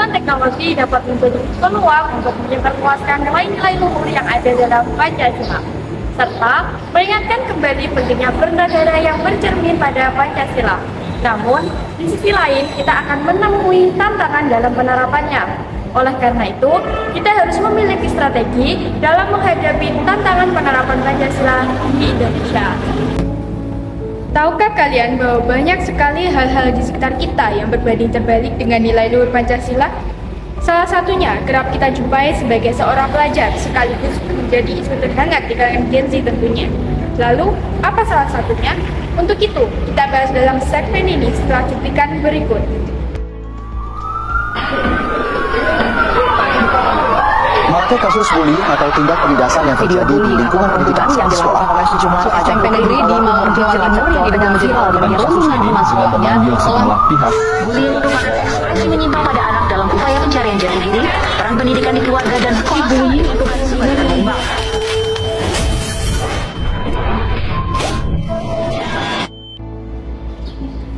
kemajuan teknologi dapat menjadi peluang untuk menyebarluaskan nilai-nilai luhur yang ada dalam Pancasila, serta mengingatkan kembali pentingnya bernegara yang bercermin pada Pancasila. Namun, di sisi lain, kita akan menemui tantangan dalam penerapannya. Oleh karena itu, kita harus memiliki strategi dalam menghadapi tantangan penerapan Pancasila di Indonesia. Tahukah kalian bahwa banyak sekali hal-hal di sekitar kita yang berbanding terbalik dengan nilai luhur Pancasila? Salah satunya kerap kita jumpai sebagai seorang pelajar sekaligus menjadi isu terhangat di kalangan Gen Z tentunya. Lalu, apa salah satunya? Untuk itu, kita bahas dalam segmen ini setelah cuplikan berikut. Mengatai kasus bullying atau tindak penindasan yang terjadi di lingkungan pendidikan yang dilakukan sekolah. oleh sejumlah SMP negeri di Malang, Jawa Timur yang diduga menjadi korban pembunuhan di sekolahnya setelah bullying merupakan ekspresi menyimpang pada anak dalam upaya pencarian jati diri, peran pendidikan di keluarga dan sekolah merupakan sebuah penyeimbang.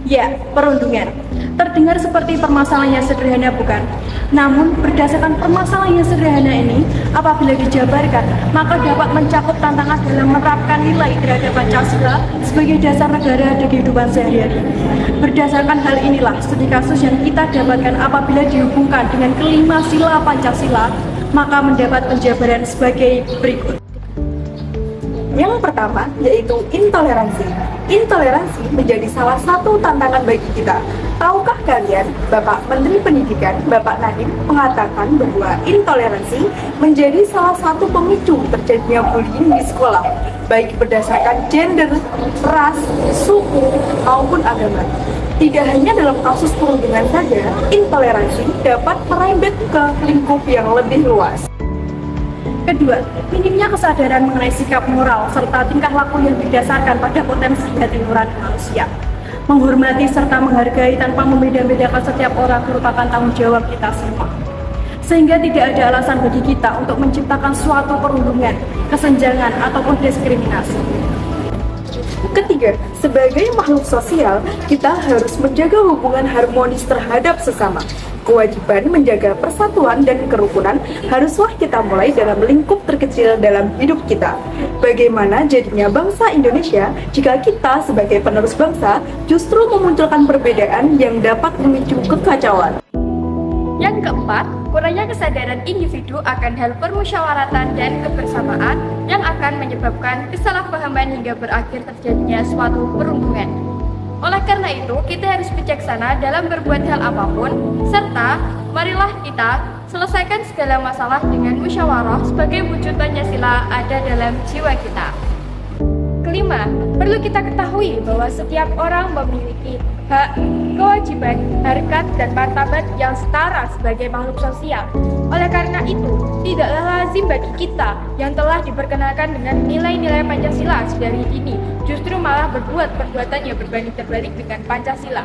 Ya, perundungan. Terdengar seperti permasalahan yang sederhana, bukan? Namun, berdasarkan permasalahan yang sederhana ini, apabila dijabarkan, maka dapat mencakup tantangan dalam menerapkan nilai terhadap Pancasila sebagai dasar negara dan kehidupan sehari-hari. Berdasarkan hal inilah, studi kasus yang kita dapatkan apabila dihubungkan dengan kelima sila Pancasila, maka mendapat penjabaran sebagai berikut. Yang pertama, yaitu intoleransi. Intoleransi menjadi salah satu tantangan bagi kita. Tahukah kalian, Bapak Menteri Pendidikan, Bapak Nadiem, mengatakan bahwa intoleransi menjadi salah satu pemicu terjadinya bullying di sekolah, baik berdasarkan gender, ras, suku, maupun agama. Tidak hanya dalam kasus perundungan saja, intoleransi dapat merembet ke lingkup yang lebih luas. Kedua, minimnya kesadaran mengenai sikap moral serta tingkah laku yang didasarkan pada potensi hati nurani manusia. Menghormati serta menghargai tanpa membeda-bedakan setiap orang merupakan tanggung jawab kita semua. Sehingga tidak ada alasan bagi kita untuk menciptakan suatu perundungan, kesenjangan, ataupun diskriminasi. Ketiga, sebagai makhluk sosial, kita harus menjaga hubungan harmonis terhadap sesama. Kewajiban menjaga persatuan dan kerukunan haruslah kita mulai dalam lingkup terkecil dalam hidup kita. Bagaimana jadinya bangsa Indonesia jika kita sebagai penerus bangsa justru memunculkan perbedaan yang dapat memicu kekacauan? Yang keempat, kurangnya kesadaran individu akan hal permusyawaratan dan kebersamaan yang akan menyebabkan kesalahpahaman hingga berakhir terjadinya suatu perundungan. Oleh karena itu, kita harus bijaksana dalam berbuat hal apapun, serta marilah kita selesaikan segala masalah dengan musyawarah sebagai wujud Pancasila ada dalam jiwa kita. Kelima, perlu kita ketahui bahwa setiap orang memiliki hak, kewajiban, harkat, dan martabat yang setara sebagai makhluk sosial. Oleh karena itu, tidaklah lazim bagi kita yang telah diperkenalkan dengan nilai-nilai Pancasila sedari dini, justru malah berbuat perbuatan yang berbanding terbalik dengan Pancasila.